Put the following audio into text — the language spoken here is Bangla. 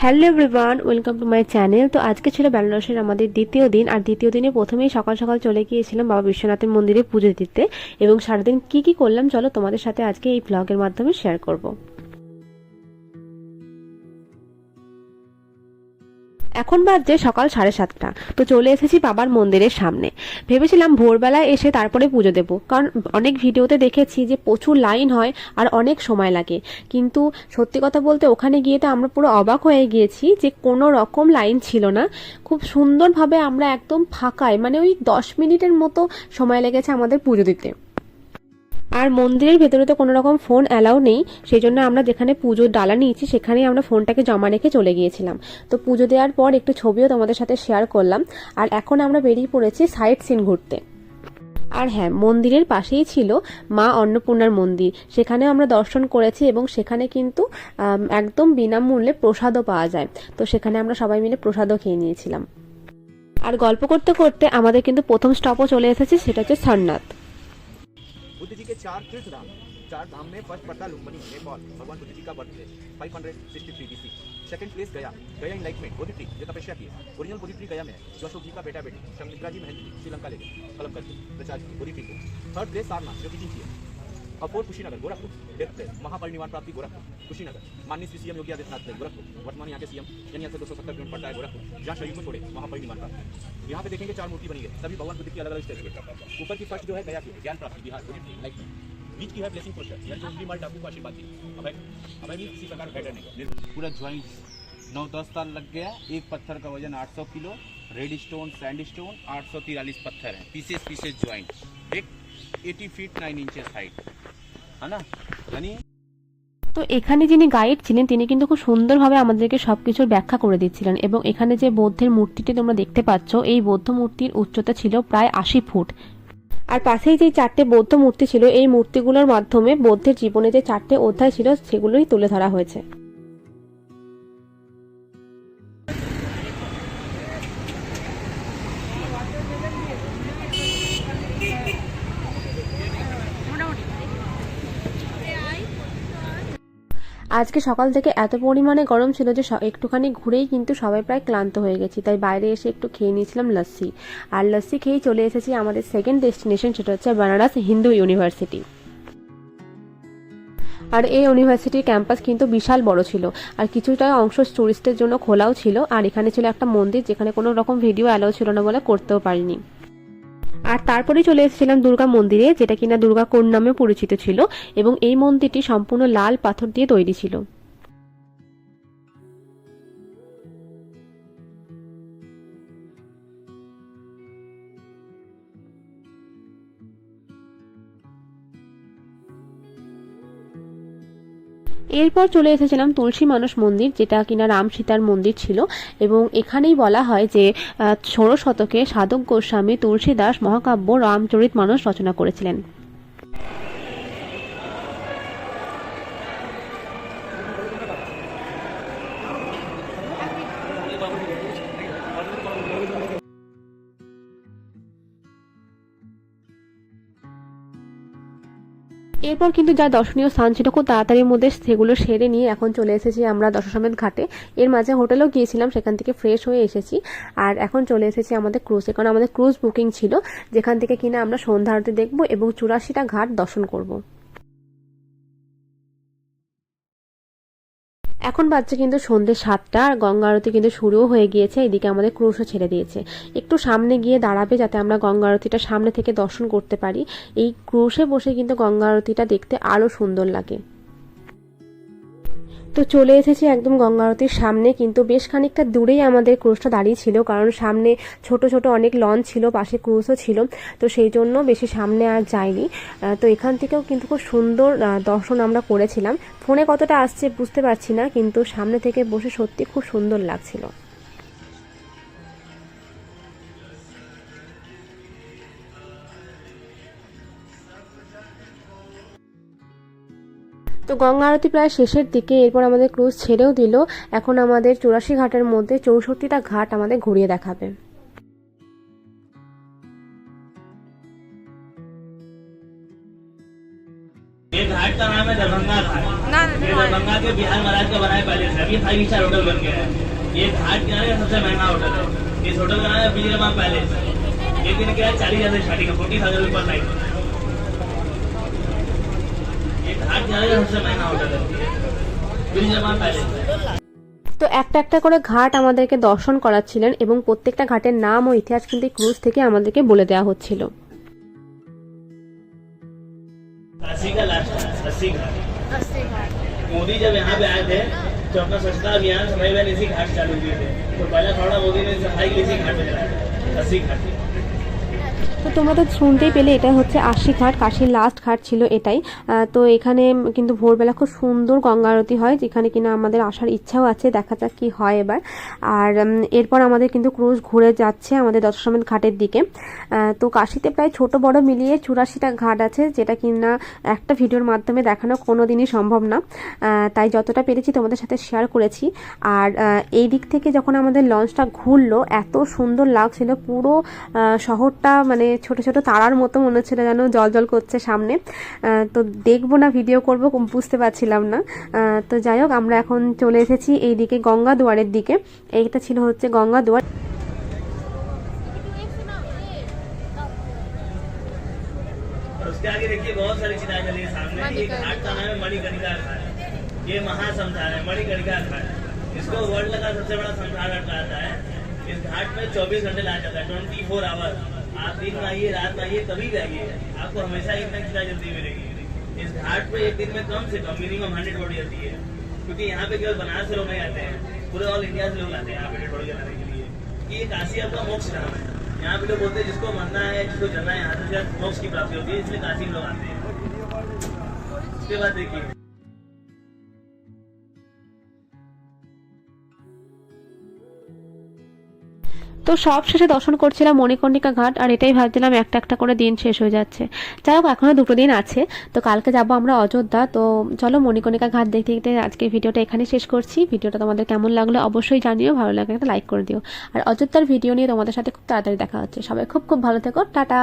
Hello everyone, welcome to my channel. তো আজকে ছিল বেনারসের আমাদের দ্বিতীয় দিন। আর দ্বিতীয় দিনে প্রথমেই সকাল সকাল চলে গিয়েছিলাম বাবা বিশ্বনাথের মন্দিরে পুজো দিতে। এবং সারাদিন কি কি করলাম চলো তোমাদের সাথে আজকে এই ব্লগের মাধ্যমে শেয়ার করব। এখন বাজছে সকাল 7:30। তো চলে এসেছি বাবার মন্দিরের সামনে। ভেবেছিলাম ভোরবেলায় এসে তারপরে পুজো দেবো, কারণ অনেক ভিডিওতে দেখেছি যে প্রচুর লাইন হয় আর অনেক সময় লাগে। কিন্তু সত্যি কথা বলতে ওখানে গিয়ে তো আমরা পুরো অবাক হয়ে গিয়েছি যে কোনো রকম লাইন ছিল না। খুব সুন্দরভাবে আমরা একদম ফাঁকায়, মানে ওই 10 মিনিটের মতো সময় লেগেছে আমাদের পুজো দিতে। আর মন্দিরের ভেতরে তো কোনো রকম ফোন অ্যালাউ নেই, সেই জন্য আমরা যেখানে পুজোর ডালা নিয়েছি সেখানেই আমরা ফোনটাকে জমা রেখে চলে গিয়েছিলাম। তো পুজো দেওয়ার পর একটু ছবিও তোমাদের সাথে শেয়ার করলাম। আর এখন আমরা বেরিয়ে পড়েছি সাইট সিন ঘুরতে। আর হ্যাঁ, মন্দিরের পাশেই ছিল মা অন্নপূর্ণার মন্দির, সেখানেও আমরা দর্শন করেছি এবং সেখানে কিন্তু একদম বিনামূল্যে প্রসাদও পাওয়া যায়। তো সেখানে আমরা সবাই মিলে প্রসাদও খেয়ে নিয়েছিলাম। আর গল্প করতে করতে আমাদের কিন্তু প্রথম স্টপও চলে এসেছে, সেটা হচ্ছে সারনাথ। बुद्ध जी के चार तीर्थ धाम। चार धाम में फर्स्ट पड़ता लुम्बिनी नेपाल, भगवान बुद्ध जी का birth place 563 BC। Second place गया, गया इनलाइटमेंट बोधि ट्री जो तपस्या की है। ओरिजिनल बोधि ट्री गया में है, जो अशोक जी का बेटा बेटी शंकरा जी महेंद्र श्रीलंका ले गए कलम करके प्रचार की बोधि ट्री को। थर्ड प्लेस सारनाथ जो कि है। और fourth Kushinagar Gorakhpur death place महापरिनिर्वाण प्राप्ति गोरखपुर कुशीनगर। माननीय श्री सीएम योगी आदित्यनाथ प्लेस गोरखपुर, वर्तमान यहाँ के सीएम यानी यहाँ से 270 किलोमीटर पड़ता है गोरखपुर, जहाँ शरीर को छोड़े महापरिनिर्वाण प्राप्ति। यहाँ पे देखेंगे 4 मूर्ति बनी है, सभी भगवान बुद्ध की अलग अलग स्टेज पे। ऊपर की फर्स्ट जो है गया की ज्ञान प्राप्ति बिहार लाइक। बीच की है ब्लेसिंग पोस्टर, यानी जो मुस्लिम माल टापू को आशीर्वाद दी। अब भी किसी प्रकार बेटर नहीं। पूरा ज्वाइंट 9-10 साल लग गया। एक पत्थर का वजन 800 kilo. Red stone sand stone 843 पत्थर है, पीसेस ज्वाइंट। एक 80 फीट 9 इंचेस हाइट है ना। यानी তো এখানে যিনি গাইড ছিলেন তিনি কিন্তু খুব সুন্দরভাবে আমাদেরকে সবকিছুর ব্যাখ্যা করে দিচ্ছিলেন। এবং এখানে যে বৌদ্ধের মূর্তিটি তোমরা দেখতে পাচ্ছ, এই বৌদ্ধ মূর্তির উচ্চতা ছিল প্রায় 80 ফুট। আর পাশেই যে 4টে বৌদ্ধ মূর্তি ছিল, এই মূর্তিগুলোর মাধ্যমে বৌদ্ধের জীবনে যে 4টে অধ্যায় ছিল সেগুলোই তুলে ধরা হয়েছে। আজকে সকাল থেকে এত পরিমাণে গরম ছিল যে একটুখানি ঘুরেই কিন্তু সবাই প্রায় ক্লান্ত হয়ে গেছি, তাই বাইরে এসে একটু খেয়ে নিয়েছিলাম লস্যি। আর লস্যি খেয়েই চলে এসেছি আমাদের সেকেন্ড ডেস্টিনেশন, সেটা হচ্ছে বেনারস হিন্দু ইউনিভার্সিটি। আর এই ইউনিভার্সিটির ক্যাম্পাস কিন্তু বিশাল বড় ছিল, আর কিছুটা অংশ টুরিস্টের জন্য খোলাও ছিল। আর এখানে ছিল একটা মন্দির, যেখানে কোনো রকম ভিডিও অ্যালাউ ছিল না বলে করতেও পারিনি। আর তারপরে চলে এসেছিলাম দুর্গা মন্দিরে, যেটা কিনা দুর্গা কোণ নামে পরিচিত ছিল। এবং এই মন্দিরটি সম্পূর্ণ লাল পাথর দিয়ে তৈরি ছিল। এরপর চলে এসেছিলাম তুলসী মানস মন্দির, যেটা কিনা রাম সীতার মন্দির ছিল। এবং এখানেই বলা হয় যে 16 শতকে সাধক গোস্বামী তুলসীদাস মহাকাব্য রামচরিতমানস রচনা করেছিলেন। এরপর কিন্তু যা দর্শনীয় স্থান ছিল খুব তাড়াতাড়ির মধ্যে সেগুলো সেরে নিয়ে এখন চলে এসেছি আমরা দশাশ্বমেধ ঘাটে। এর মাঝে হোটেলেও গিয়েছিলাম, সেখান থেকে ফ্রেশ হয়ে এসেছি। আর এখন চলে এসেছি আমাদের ক্রুজে, কারণ আমাদের ক্রুজ বুকিং ছিল, যেখান থেকে কিনা আমরা সন্ধ্যা আরতি দেখবো এবং 84টা ঘাট দর্শন করব। এখন বাজছে কিন্তু সন্ধ্যে 7টা, আর গঙ্গা আরতি কিন্তু শুরুও হয়ে গিয়েছে। এদিকে আমাদের ক্রুশও ছেড়ে দিয়েছে। একটু সামনে গিয়ে দাঁড়াবে যাতে আমরা গঙ্গা আরতিটা সামনে থেকে দর্শন করতে পারি। এই ক্রুশে বসে কিন্তু গঙ্গা আরতিটা দেখতে আরো সুন্দর লাগে। তো চলে এসেছি একদম গঙ্গা আরতির সামনে, কিন্তু বেশ খানিকটা দূরেই আমাদের ক্রুজটা দাঁড়িয়ে ছিল, কারণ সামনে ছোট ছোট অনেক লঞ্চ ছিল, পাশে ক্রুজও ছিল। তো সেই জন্য বেশি সামনে আর যাইনি। তো এখান থেকেও কিন্তু খুব সুন্দর দর্শন আমরা করেছিলাম। ফোনে কতটা আসছে বুঝতে পারছি না, কিন্তু সামনে থেকে বসে সত্যি খুব সুন্দর লাগছিল। তো গঙ্গা আরতি প্রায় শেষের দিকে, এরপর আমাদের ক্রুজ ছেড়েও দিল। এখন আমাদের 84 ঘাটের মধ্যে 64টা ঘাট আমাদের ঘুরিয়ে দেখাবে। ये घाट का नाम है दरभंगा घाट। ये दरभंगा के बिहार महाराज का बनाया पहले से, अभी 5 स्टार होटल बन गया है। ये घाट किनारे का सबसे महंगा होटल है। इस होटल का नाम है विजयमा पैलेस। ये दिन क्या है 40,000 से स्टार्टिंग है, 40,000 पर नाइट। ये घाट किनारे का सबसे महंगा होटल है विजयमा पैलेस। তো একটা একটা করে ঘাট আমাদেরকে দর্শন করাচ্ছিলেন এবং প্রত্যেকটা ঘাটের নাম ও ইতিহাস কিন্তু ক্রুজ থেকে আমাদেরকে বলে দেওয়া হচ্ছিল। अस्सी का लास्ट 80 घाट। मोदी जब यहाँ पे आए थे तो अपना स्वच्छता अभियान समय में इसी घाट चालू किए थे। तो पहला थोड़ा मोदी ने सफाई के इसी घाट में चलाया 80 घाट। তো তোমরা তো শুনতেই পেলে, এটা হচ্ছে 80 ঘাট, কাশীর লাস্ট ঘাট ছিল এটাই। তো এখানে কিন্তু ভোরবেলা খুব সুন্দর গঙ্গা আরতি হয়, যেখানে কিনা আমাদের আসার ইচ্ছাও আছে, দেখা যাক কি হয় এবার। আর এরপর আমাদের কিন্তু ক্রুজ ঘুরে যাচ্ছে আমাদের দশাশ্বমেধ ঘাটের দিকে। তো কাশীতে প্রায় ছোট বড় মিলিয়ে 84টা ঘাট আছে, যেটা কিনা একটা ভিডিওর মাধ্যমে দেখানো কোনোদিনই সম্ভব না, তাই যতটা পেরেছি তোমাদের সাথে শেয়ার করেছি। আর এই দিক থেকে যখন আমাদের লঞ্চটা ঘুরলো এত সুন্দর লাগছিল, পুরো শহরটা মানে ছোট ছোট তারার মতো মনে হচ্ছিল, যেন জল জল করছে সামনে। তো দেখবো না ভিডিও করব বুঝতে পারছিলাম না। তো যাই হোক, আমরা এখন চলে এসেছি এই দিকে গঙ্গা দুয়ারের দিকে। এইটা ছিল হচ্ছে গঙ্গা দুয়ার। और उसके आगे देखिए बहुत सारी चीजें चली है सामने। ये घाट का नाम है मणिकर्णिका घाट। ये महासमसार है मणिकर्णिका घाट। इसको वर्ल्ड का सबसे बड़ा समसार घाट कहा जाता है। इस घाट में 24 घंटे लाया जाता है, 24 आवर। आप दिन में आइए रात में आइए कभी भी आइए, आपको हमेशा एक ना चीज जल्दी मिलेगी। इस घाट पे एक दिन में कम से कम मिनिमम 100 बॉडी आती है, क्योंकि यहाँ पे केवल बनारस से लोग नहीं आते हैं, पूरे ऑल इंडिया से लोग आते हैं यहाँ पे डेड बॉडी जलाने के लिए। ये काशी आपका मोक्ष धाम है। यहाँ पे लोग बोलते हैं जिसको मरना है जिसको जलना है यहाँ से शायद मोक्ष की प्राप्ति होती है, इसलिए काशी में लोग आते हैं। उसके बाद देखिए তো সব শেষে দর্শন করছিলাম মণিকর্ণিকা ঘাট, আর এটাই ভাবছিলাম একটা একটা করে দিন শেষ হয়ে যাচ্ছে। যাই হোক, এখনো 2টো দিন আছে, তো কালকে যাব আমরা অযোধ্যা। তো চলো মণিকর্ণিকা ঘাট দেখতে দেখতে আজকের ভিডিওটা এখানে শেষ করছি। ভিডিওটা তোমাদের কেমন লাগলো অবশ্যই জানিও, ভালো লাগলে একটা লাইক করে দিও। আর অযোধ্যার ভিডিও নিয়ে তোমাদের সাথে খুব তাড়াতাড়ি দেখা হচ্ছে। সবাই খুব খুব ভালো থেকো, টাটা।